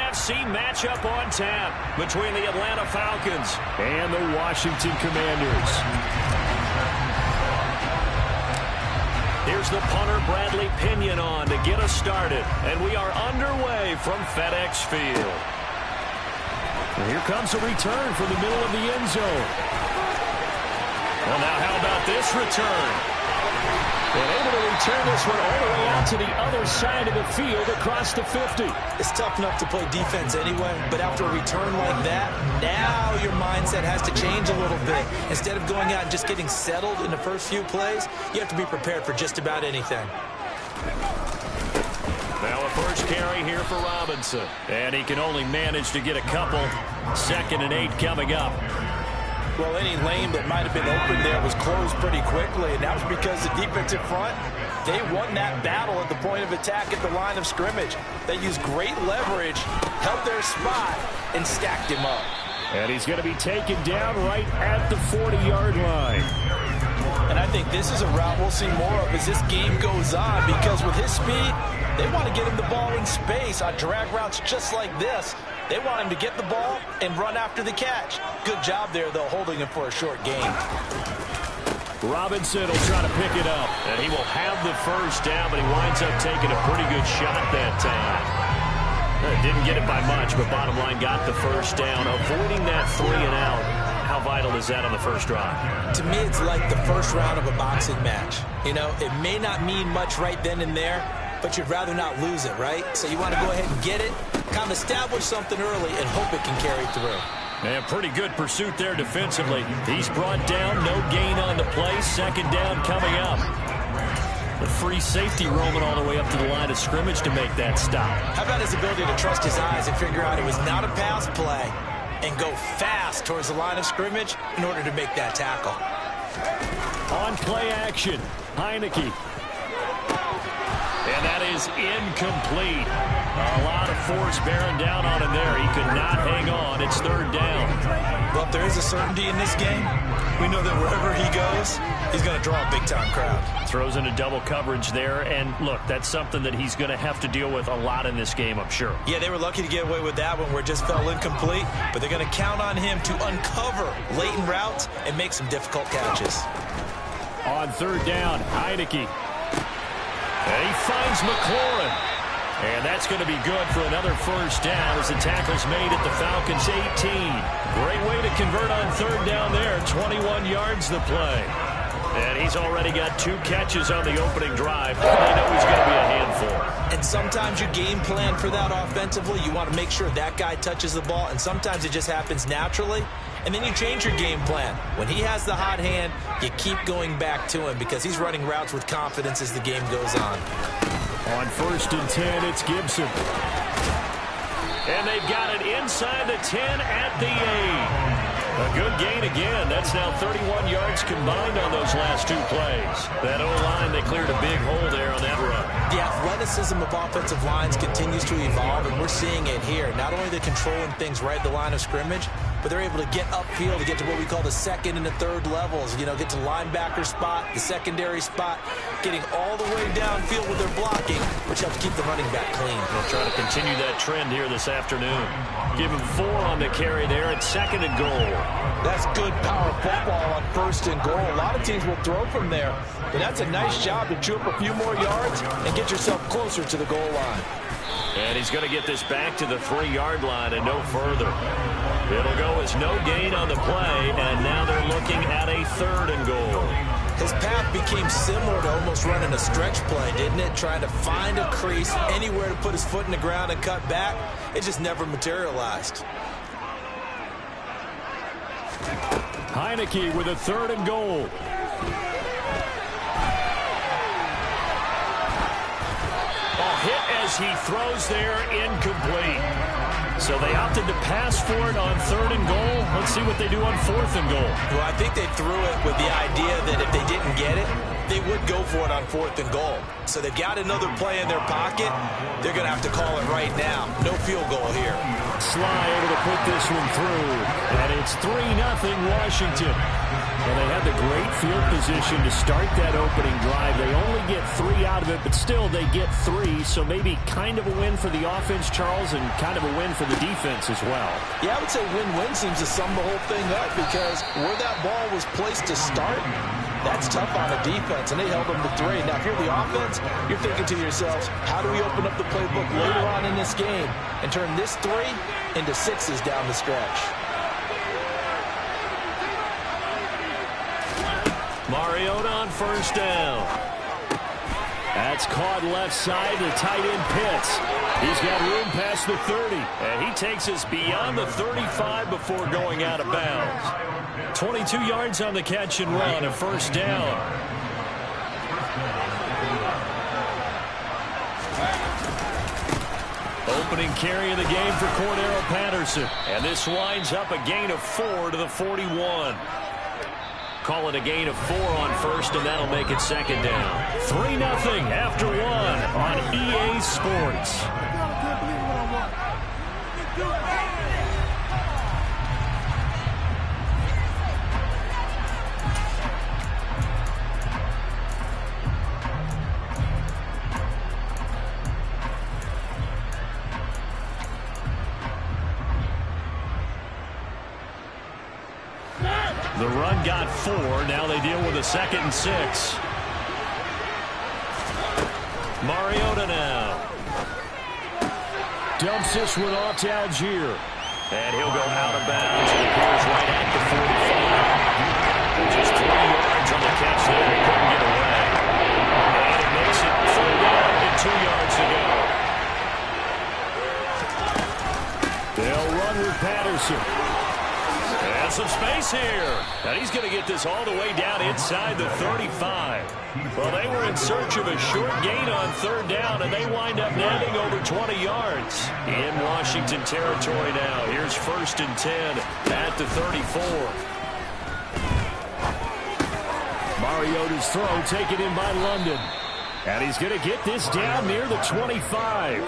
NFC matchup on tap between the Atlanta Falcons and the Washington Commanders. Here's the punter, Bradley Pinion, on to get us started. And we are underway from FedEx Field. And here comes a return from the middle of the end zone. Well, now how about this return? And able to return this one all the way out to the other side of the field across the 50. It's tough enough to play defense anyway, but after a return like that, now your mindset has to change a little bit. Instead of going out and just getting settled in the first few plays, you have to be prepared for just about anything. Now a first carry here for Robinson. And he can only manage to get a couple. 2nd and 8 coming up. Well, any lane that might have been open there was closed pretty quickly, and that was because the defensive front, they won that battle at the point of attack at the line of scrimmage. They used great leverage, held their spot, and stacked him up. And he's going to be taken down right at the 40-yard line. And I think this is a route we'll see more of as this game goes on, because with his speed, they want to get him the ball in space on drag routes just like this. They want him to get the ball and run after the catch. Good job there, though, holding him for a short gain. Robinson will try to pick it up, and he will have the first down, but he winds up taking a pretty good shot that time. Didn't get it by much, but bottom line got the first down, avoiding that 3 and out. How vital is that on the first drive? To me, it's like the first round of a boxing match. You know, it may not mean much right then and there, but you'd rather not lose it, right? So you want to go ahead and get it, kind of establish something early, and hope it can carry through. And pretty good pursuit there defensively. He's brought down, no gain on the play. 2nd down coming up. The free safety roaming all the way up to the line of scrimmage to make that stop. How about his ability to trust his eyes and figure out it was not a pass play and go fast towards the line of scrimmage in order to make that tackle. On play action, Heineke. And that is incomplete. A lot of force bearing down on him there. He could not hang on. It's 3rd down. Well, if there is a certainty in this game, we know that wherever he goes, he's going to draw a big-time crowd. Throws into double coverage there. And, look, that's something that he's going to have to deal with a lot in this game, I'm sure. Yeah, they were lucky to get away with that one where it just fell incomplete. But they're going to count on him to uncover latent routes and make some difficult catches. On 3rd down, Heineke. And he finds McLaurin. And that's going to be good for another first down as the tackle's made at the Falcons' 18. Great way to convert on 3rd down there. 21 yards the play. And he's already got 2 catches on the opening drive. They know he's going to be a handful. And sometimes you game plan for that offensively. You want to make sure that guy touches the ball. And sometimes it just happens naturally. And then you change your game plan. When he has the hot hand, you keep going back to him because he's running routes with confidence as the game goes on. On 1st and 10, it's Gibson. And they've got it inside the 10 at the 8. A good gain again. That's now 31 yards combined on those last 2 plays. That O-line, they cleared a big hole there on that run. The athleticism of offensive lines continues to evolve, and we're seeing it here. Not only are they controlling things right at the line of scrimmage, but they're able to get upfield to get to what we call the 2nd and the 3rd levels. You know, get to linebacker spot, the secondary spot, getting all the way downfield with their blocking, which helps keep the running back clean. They'll try to continue that trend here this afternoon. Give him 4 on the carry there at 2nd and goal. That's good power football on 1st and goal. A lot of teams will throw from there, but that's a nice job to chew up a few more yards and get yourself closer to the goal line. And he's going to get this back to the 3-yard line and no further. It'll go as no gain on the play, and now they're looking at a 3rd and goal. His path became similar to almost running a stretch play, didn't it? Trying to find a crease, anywhere to put his foot in the ground and cut back. It just never materialized. Heineke with a 3rd and goal. Hit as he throws there, incomplete. So they opted to pass for it on 3rd and goal. Let's see what they do on 4th and goal. Well, I think they threw it with the idea that if they didn't get it, they would go for it on 4th and goal. So they've got another play in their pocket. They're going to have to call it right now. No field goal here. Sly able to put this one through. And it's 3-0 Washington. Well, they had the great field position to start that opening drive. They only get 3 out of it, but still they get 3. So maybe kind of a win for the offense, Charles, and kind of a win for the defense as well. Yeah, I would say win-win seems to sum the whole thing up because where that ball was placed to start, that's tough on the defense, and they held them to 3. Now, if you're the offense, you're thinking to yourselves, how do we open up the playbook later on in this game and turn this 3 into 6s down the stretch? Mariota on 1st down. That's caught left side. The tight end Pitts. He's got room past the 30. And he takes us beyond the 35 before going out of bounds. 22 yards on the catch and run. A 1st down. Opening carry of the game for Cordero Patterson. And this winds up a gain of 4 to the 41. Call it a gain of 4 on 1st, and that'll make it 2nd down. 3-0 after 1 on EA Sports. The run got 4. Now they deal with a 2nd and 6. Mariota now. Dumps this one off to Algier. And he'll go out of bounds. It appears right at the 45. Just 3 yards on the catch there. He couldn't get away. And it makes it 3rd down and 2 yards to go. They'll run with Patterson. And some space here. And he's going to get this all the way down inside the 35. Well, they were in search of a short gain on 3rd down, and they wind up netting over 20 yards. In Washington territory now. Here's 1st and 10 at the 34. Mariota's throw taken in by London. And he's going to get this down near the 25.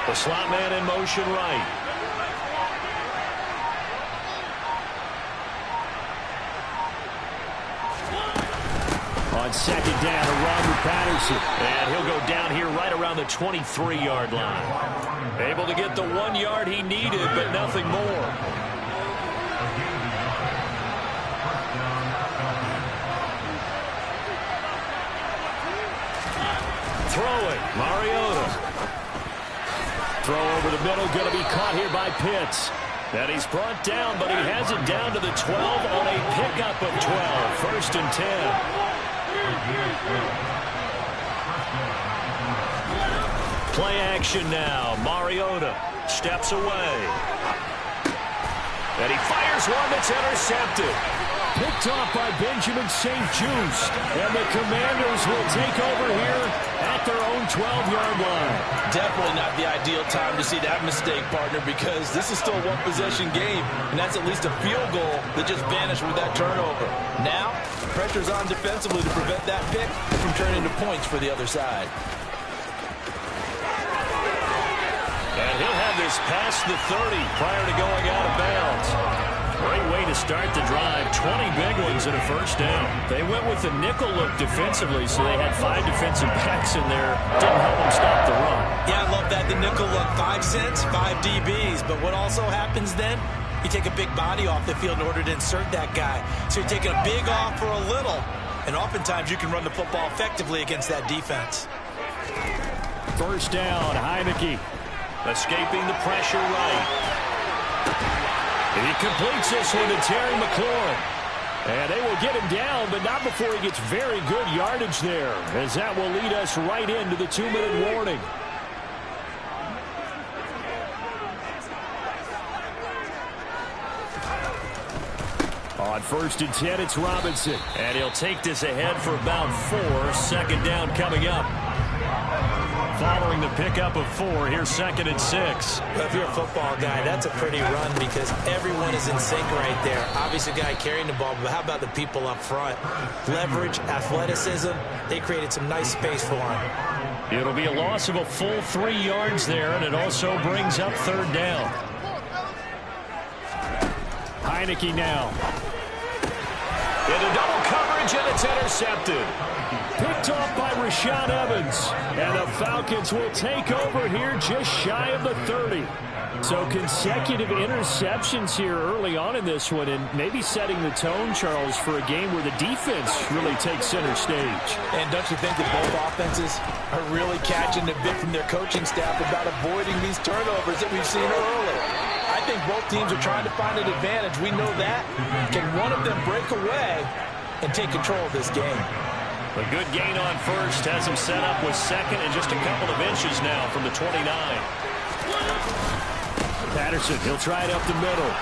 The slot man in motion right. On 2nd down, a run with Patterson. And he'll go down here right around the 23-yard line. Able to get the 1 yard he needed, but nothing more. Throwing, Mariota. Throw over the middle, going to be caught here by Pitts. And he's brought down, but he has it down to the 12 on a pickup of 12. 1st and 10. Play action now. Mariota steps away. And he fires one that's intercepted. Picked off by Benjamin St-Juste. And the Commanders will take over here at their own 12-yard line. Definitely not the ideal time to see that mistake, partner, because this is still a one-possession game, and that's at least a field goal that just vanished with that turnover. Now, pressure's on defensively to prevent that pick from turning into points for the other side. And he'll have this past the 30 prior to going out of bounds. Great way to start the drive. 20 big ones and a 1st down. They went with the nickel look defensively, so they had 5 defensive backs in there. Didn't help them stop the run. Yeah, I love that, the nickel look. 5 cents, 5 DBs. But what also happens then, you take a big body off the field in order to insert that guy. So you're taking a big off for a little. And oftentimes you can run the football effectively against that defense. 1st down, Heineke. Escaping the pressure right. He completes this one to Terry McLaurin. And they will get him down, but not before he gets very good yardage there, as that will lead us right into the 2-minute warning. first and 10, it's Robinson. And he'll take this ahead for about 4. Second down coming up. Following the pickup of 4, here's second and 6. Well, if you're a football guy, that's a pretty run because everyone is in sync right there. Obviously, the guy carrying the ball, but how about the people up front? Leverage, athleticism, they created some nice space for him. It'll be a loss of a full 3 yards there, and it also brings up third down. Heineke now. Into double coverage, and it's intercepted. Picked off by Rashaan Evans. And the Falcons will take over here just shy of the 30. So consecutive interceptions here early on in this one, and maybe setting the tone, Charles, for a game where the defense really takes center stage. And don't you think that both offenses are really catching the bit from their coaching staff about avoiding these turnovers that we've seen early? I think both teams are trying to find an advantage. We know that. Can one of them break away and take control of this game? A good gain on first has him set up with second and just a couple of inches now from the 29. Patterson, he'll try it up the middle.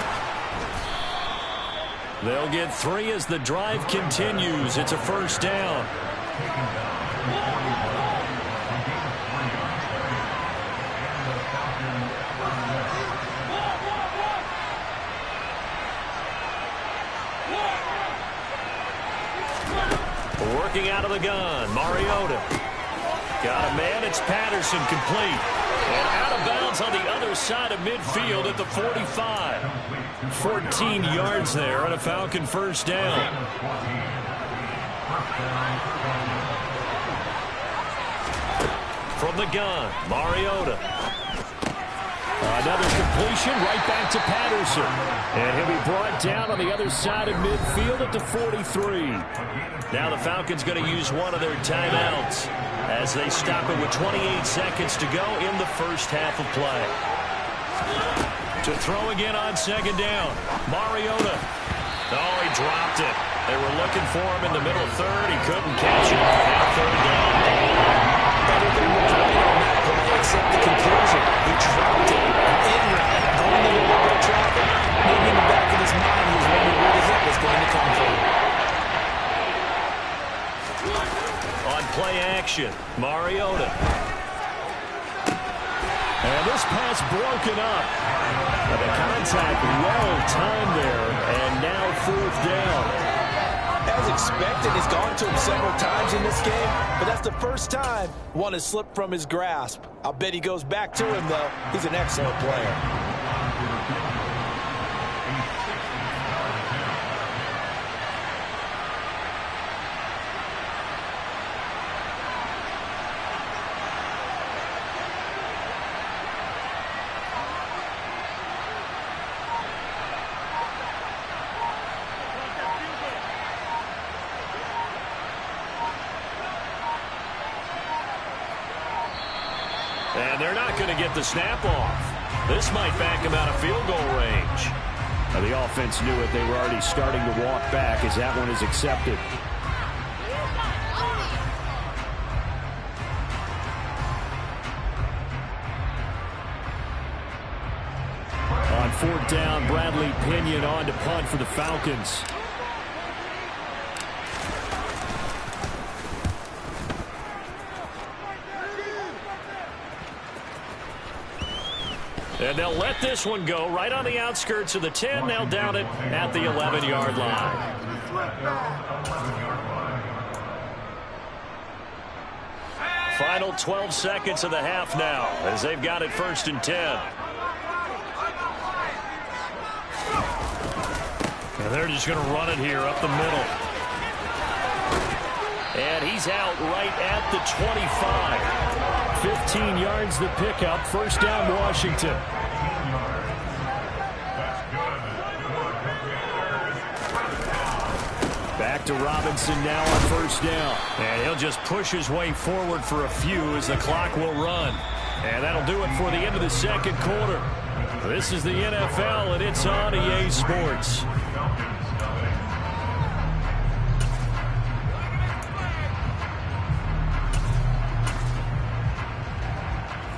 They'll get 3 as the drive continues. It's a first down. Working out of the gun, Mariota. Got a man, it's Patterson, complete. And out of bounds on the other side of midfield at the 45. 14 yards there on a Falcon first down. From the gun, Mariota. Another completion right back to Patterson. And he'll be brought down on the other side of midfield at the 43. Now the Falcons going to use one of their timeouts as they stop it with 28 seconds to go in the first half of play. To throw again on second down, Mariota. Oh, he dropped it. They were looking for him in the middle third. He couldn't catch it. Now third down. Everything was right on that play except the conclusion. He dropped it. In-ran, going into a little bit of traffic. Maybe in the back of his mind, he was wondering where the hit was going to come from. On play action, Mariota. And this pass broken up. But the contact well timed there, and now fourth down. As expected, he's gone to him several times in this game, but that's the first time one has slipped from his grasp. I'll bet he goes back to him, though. He's an excellent player. And they're not going to get the snap off. This might back him out of field goal range. Now, the offense knew it. They were already starting to walk back as that one is accepted. On fourth down, Bradley Pinion on to punt for the Falcons. And they'll let this one go right on the outskirts of the 10. They'll down it at the 11-yard line. Final 12 seconds of the half now as they've got it first and 10. And they're just going to run it here up the middle. And he's out right at the 25. 15 yards the pickup. First down, Washington. Back to Robinson now on first down. And he'll just push his way forward for a few as the clock will run. And that'll do it for the end of the second quarter. This is the NFL, and it's on EA Sports.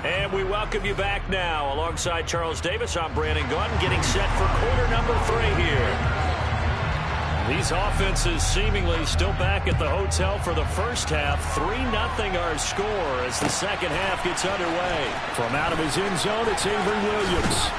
And we welcome you back now. Alongside Charles Davis, I'm Brandon Gaudin, getting set for quarter number 3 here. These offenses seemingly still back at the hotel for the first half. 3-0 our score as the second half gets underway. From out of his end zone, it's Avery Williams.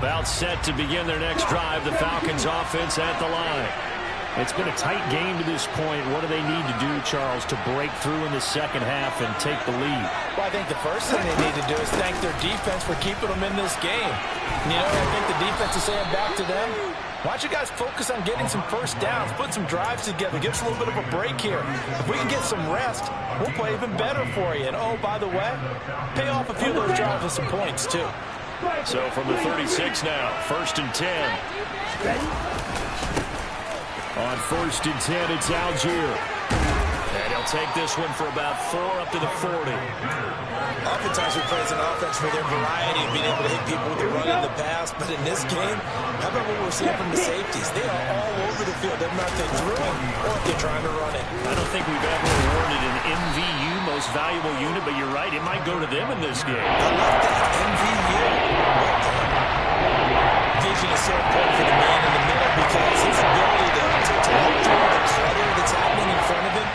About set to begin their next drive, the Falcons offense at the line. It's been a tight game to this point. What do they need to do, Charles, to break through in the second half and take the lead? Well, I think the first thing they need to do is thank their defense for keeping them in this game. You know, I think the defense is saying back to them, why don't you guys focus on getting some first downs, put some drives together, give us a little bit of a break here. If we can get some rest, we'll play even better for you. And, oh, by the way, pay off a few of those drives with some points, too. So from the 36 now, 1st and 10. On 1st and 10, it's Algier. And he'll take this one for about 4 up to the 40. Oftentimes we praise an offense for their variety of being able to hit people with the run and the pass. But in this game, how about what we're seeing from the safeties? They are all over the field. Doesn't matter if they threw it or if they're trying to run it. I don't think we've ever awarded an MVU, most valuable unit, but you're right, it might go to them in this game. I like that, MVU. Vision is so important for the man in the middle because his ability to look through the clutter that's happening in front of him,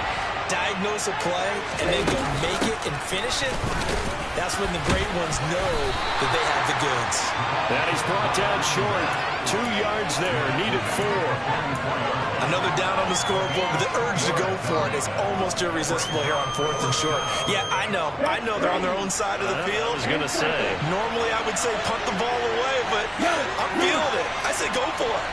diagnose a play, and then go make it and finish it. That's when the great ones know that they have the goods. And he's brought down short. 2 yards there, needed 4. Another down on the scoreboard, but the urge to go for it is almost irresistible here on 4th and short. Yeah, I know they're on their own side of the field. I was going to say. Normally I would say punt the ball away, but I'm feeling it. I say go for it.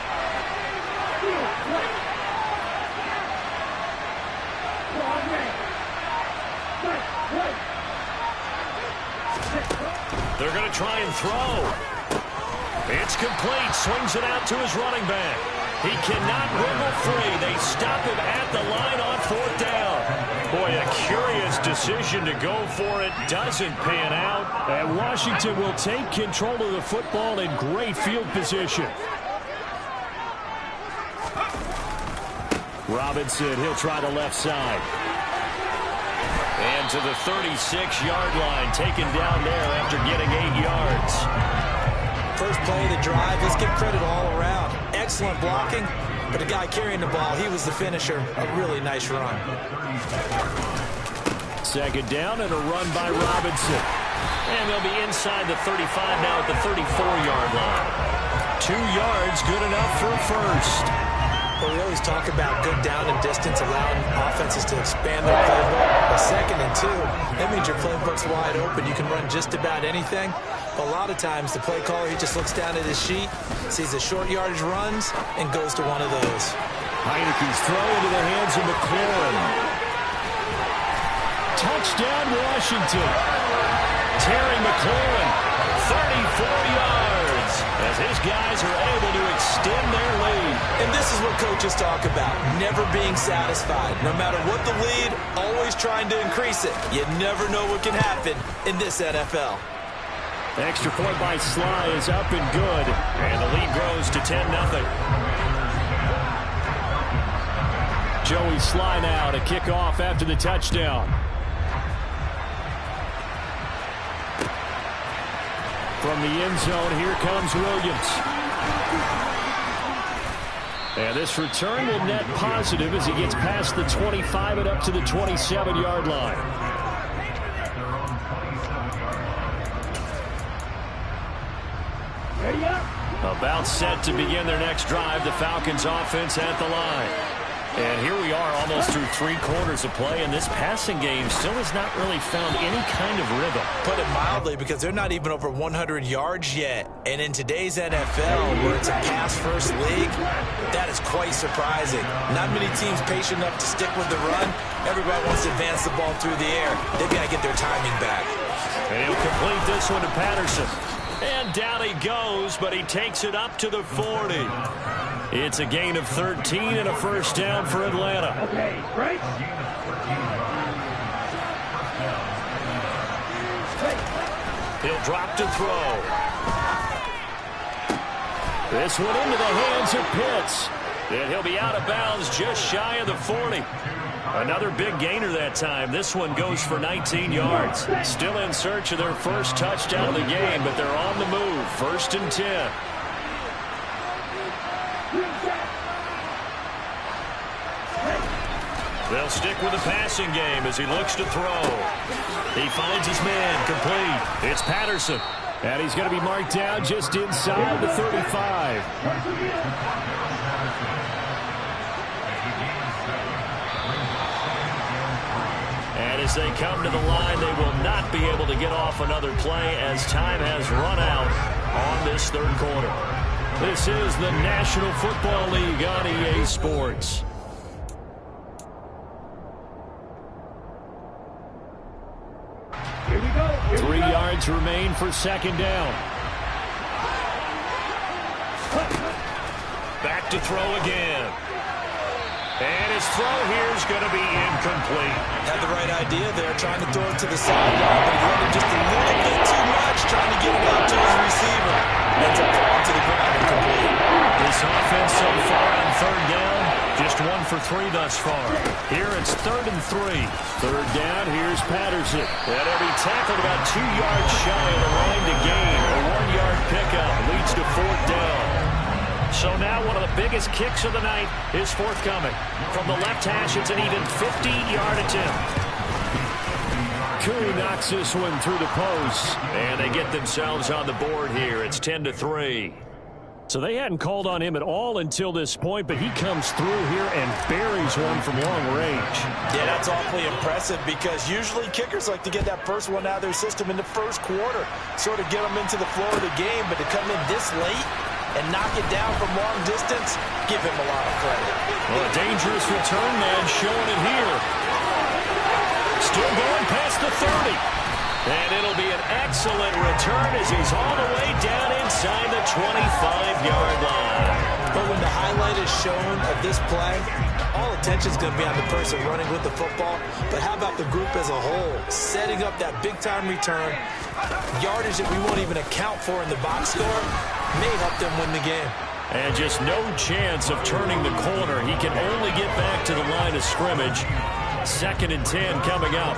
They're going to try and throw. It's complete. Swings it out to his running back. He cannot wriggle free. They stop him at the line on 4th down. Boy, a curious decision to go for it. Doesn't pan out. And Washington will take control of the football in great field position. Robinson, he'll try the left side. And to the 36-yard line, taken down there after getting 8 yards. First play of the drive, let's give credit all around. Excellent blocking, but the guy carrying the ball, he was the finisher. A really nice run. 2nd down and a run by Robinson. And they'll be inside the 35 now at the 34-yard line. 2 yards, good enough for a first. Well, we always talk about good down and distance, allowing offenses to expand their playbook. But 2nd and 2, that means your playbook's wide open. You can run just about anything. But a lot of times, the play caller, he just looks down at his sheet, sees the short yardage runs, and goes to one of those. Heineke's throw into the hands of McLaurin. Touchdown, Washington. Terry McLaurin, 34 yards, as his guys are able to extend their lead. And this is what coaches talk about, never being satisfied. No matter what the lead, always trying to increase it. You never know what can happen in this NFL. Extra point by Sly is up and good. And the lead grows to 10-0. Joey Sly now to kick off after the touchdown. From the end zone, here comes Williams. And this return will net positive as he gets past the 25 and up to the 27-yard line. About set to begin their next drive, the Falcons offense at the line. And here we are almost through 3 quarters of play, and this passing game still has not really found any kind of rhythm. Put it mildly, because they're not even over 100 yards yet. And in today's NFL, where it's a pass-first league, that is quite surprising. Not many teams patient enough to stick with the run. Everybody wants to advance the ball through the air. They've got to get their timing back. And he'll complete this one to Patterson. And down he goes, but he takes it up to the 40. It's a gain of 13 and a first down for Atlanta. Okay, right? He'll drop to throw. This one into the hands of Pitts. And he'll be out of bounds just shy of the 40. Another big gainer that time. This one goes for 19 yards. Still in search of their first touchdown of the game, but they're on the move. 1st and 10. They'll stick with the passing game as he looks to throw. He finds his man, complete. It's Patterson. And he's going to be marked down just inside the 35. And as they come to the line, they will not be able to get off another play as time has run out on this third quarter. This is the National Football League on EA Sports. Here we go. 3 yards remain for 2nd down. Back to throw again. And his throw here is going to be incomplete. Had the right idea there, trying to throw it to the sideline, but he let it just a little bit too much, trying to get it out to his receiver. Ends up falling to the ground incomplete. This offense so far on 3rd down, just 1 for 3 thus far. Here it's 3rd and 3. 3rd down, here's Patterson. And he'll be tackled about 2 yards shy of the line to gain. A 1-yard pickup leads to 4th down. So now one of the biggest kicks of the night is forthcoming. From the left hash, it's an even 50-yard attempt. Curry knocks this one through the post, and they get themselves on the board here. It's 10-3. So they hadn't called on him at all until this point, but he comes through here and buries one from long range. Yeah, that's awfully impressive because usually kickers like to get that first one out of their system in the first quarter, sort of get them into the flow of the game, but to come in this late and knock it down from long distance, give him a lot of credit. Well, a dangerous return man showing it here. Still going past the 30. And it'll be an excellent return as he's all the way down inside the 25-yard line. But when the highlight is shown of this play, all attention is going to be on the person running with the football. But how about the group as a whole, setting up that big-time return, yardage that we won't even account for in the box score, may help them win the game. And just no chance of turning the corner. He can only get back to the line of scrimmage. 2nd and 10 coming up.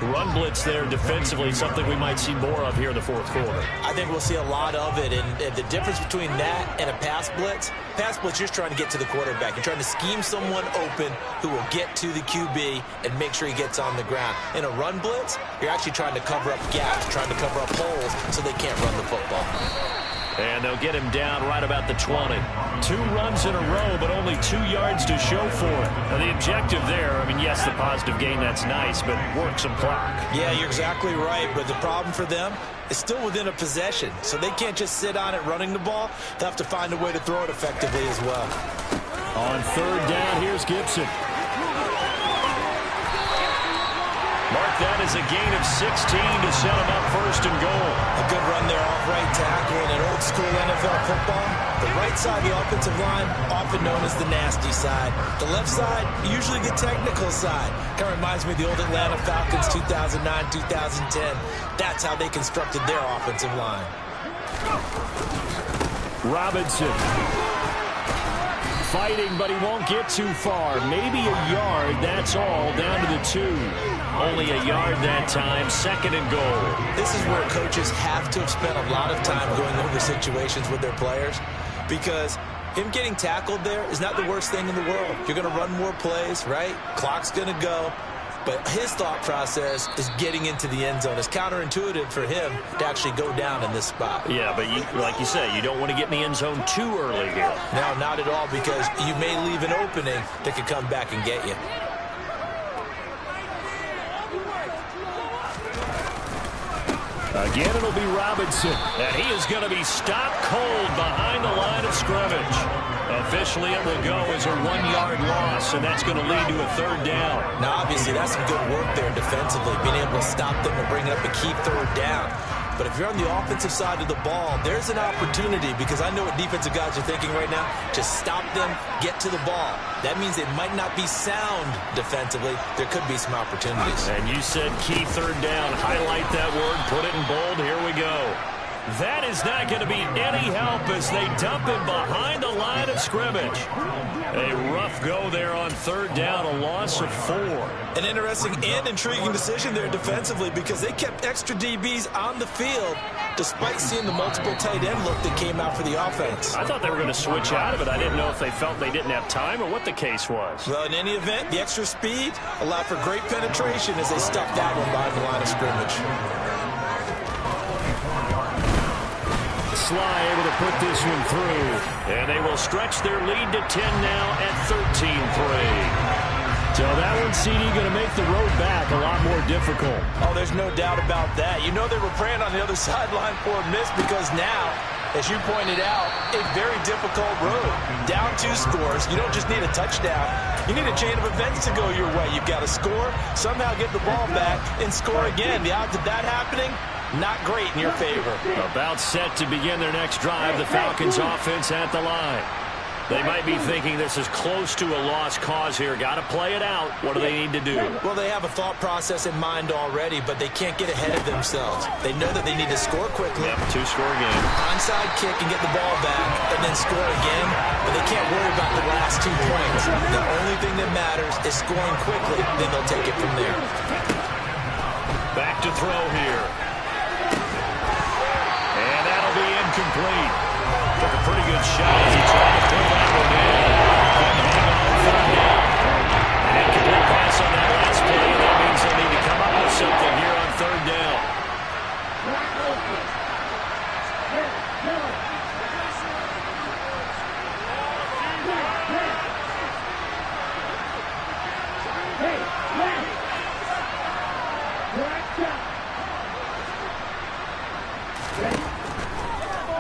Run blitz there defensively, something we might see more of here in the 4th quarter. I think we'll see a lot of it, and the difference between that and a pass blitz, you're just trying to get to the quarterback. You're trying to scheme someone open who will get to the QB and make sure he gets on the ground. In a run blitz, you're actually trying to cover up gaps, trying to cover up holes so they can't run the football. And they'll get him down right about the 20. 2 runs in a row, but only 2 yards to show for it. Now, the objective there, I mean, yes, the positive gain, that's nice, but work some clock. Yeah, you're exactly right, but the problem for them is still within a possession, so they can't just sit on it running the ball. They'll have to find a way to throw it effectively as well. On 3rd down, here's Gibson. Mark that as a gain of 16 to set him up 1st and goal. A good run there off right tackle in an old school NFL football. The right side of the offensive line, often known as the nasty side. The left side, usually the technical side. Kind of reminds me of the old Atlanta Falcons 2009, 2010. That's how they constructed their offensive line. Robinson. Fighting, but he won't get too far. Maybe a yard, that's all, down to the 2. Only a yard that time, 2nd and goal. This is where coaches have to have spent a lot of time going over situations with their players because him getting tackled there is not the worst thing in the world. You're going to run more plays, right? Clock's going to go. But his thought process is getting into the end zone. It's counterintuitive for him to actually go down in this spot. Yeah, but like you say, you don't want to get in the end zone too early here. No, not at all, because you may leave an opening that could come back and get you. Again, it'll be Robinson, and he is going to be stopped cold behind the line of scrimmage. Officially, it will go as a 1-yard loss, and that's going to lead to a 3rd down. Now, obviously, that's some good work there defensively, being able to stop them and bring up a key 3rd down. But if you're on the offensive side of the ball, there's an opportunity, because I know what defensive guys are thinking right now. Just stop them, get to the ball. That means it might not be sound defensively. There could be some opportunities. And you said key 3rd down. Highlight that word, put it in bold. Here we go. That is not going to be any help as they dump him behind the line of scrimmage. A rough go there on third down, a loss of 4. An interesting and intriguing decision there defensively because they kept extra DBs on the field despite seeing the multiple tight end look that came out for the offense. I thought they were going to switch out of it. I didn't know if they felt they didn't have time or what the case was. Well, in any event, the extra speed allowed for great penetration as they stuffed that one behind the line of scrimmage. Sly able to put this one through. And they will stretch their lead to 10 now at 13-3. So that one, CD, going to make the road back a lot more difficult. Oh, there's no doubt about that. You know they were praying on the other sideline for a miss because now, as you pointed out, a very difficult road. Down 2 scores. You don't just need a touchdown. You need a chain of events to go your way. You've got to score, somehow get the ball back, and score again. The odds of that happening, not great in your favor. About set to begin their next drive, the Falcons offense at the line. They might be thinking this is close to a lost cause here. Got to play it out. What do they need to do? Well, they have a thought process in mind already, but they can't get ahead of themselves. They know that they need to score quickly. Yep, 2-score game. Onside kick and get the ball back, and then score again. But they can't worry about the last 2 points. The only thing that matters is scoring quickly. Then they'll take it from there. Back to throw here. And that'll be incomplete. Took a pretty good shot as he tried to put that one in. Couldn't hang on third down. An incomplete pass on that last play, and that means they'll need to come up with something here on third down.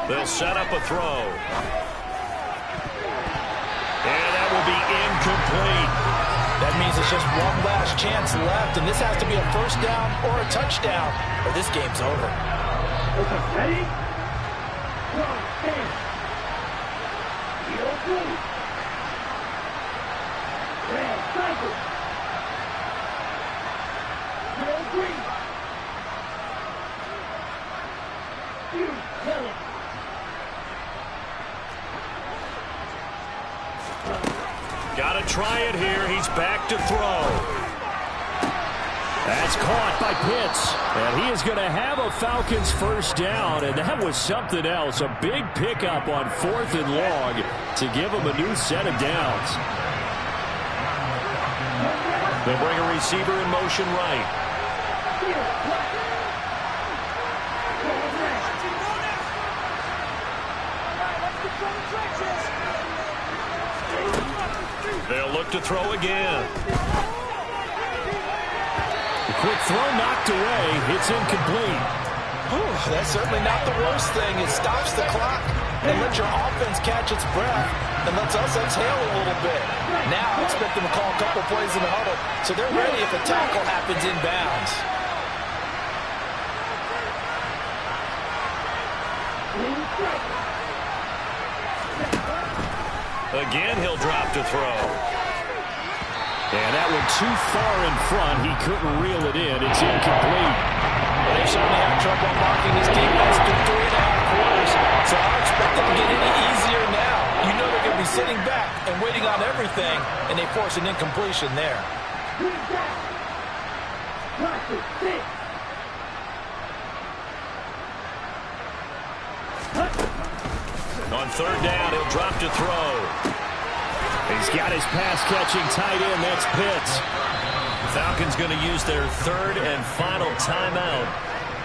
They'll set up a throw. And that will be incomplete. That means it's just one last chance left, and this has to be a first down or a touchdown, or this game's over. Okay, ready? Go, stand. Zero, blue. Red, cycle. Zero, green. You, yellow. Got to try it here. He's back to throw. That's caught by Pitts. And he is going to have a Falcons first down. And that was something else. A big pickup on 4th and long to give him a new set of downs. They'll bring a receiver in motion right. They'll look to throw again. The quick throw knocked away. It's incomplete. Whew, that's certainly not the worst thing. It stops the clock and lets your offense catch its breath and lets us exhale a little bit. Now I expect them to call a couple plays in the huddle so they're ready if a tackle happens inbounds. Again, he'll drop to throw. And that one too far in front. He couldn't reel it in. It's incomplete. Well, they've certainly had trouble marking this defense through 3.5 quarters, so I don't expect them to get any easier now. You know they're going to be sitting back and waiting on everything, and they force an incompletion there. On third down, he'll drop to throw. He's got his pass-catching tight end. That's Pitts. Falcons going to use their third and final timeout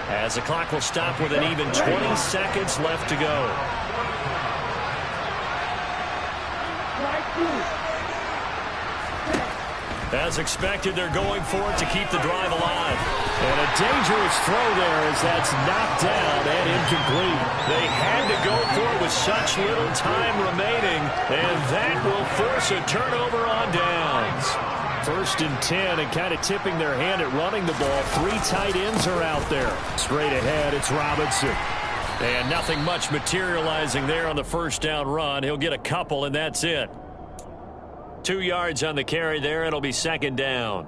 as the clock will stop with an even 20 seconds left to go. As expected, they're going for it to keep the drive alive. And a dangerous throw there as that's knocked down and incomplete. They had to go for it with such little time remaining, and that will force a turnover on downs. 1st and 10, and kind of tipping their hand at running the ball. 3 tight ends are out there. Straight ahead, it's Robinson. And nothing much materializing there on the first down run. He'll get a couple, and that's it. 2 yards on the carry there. It'll be 2nd down.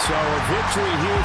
So a victory here.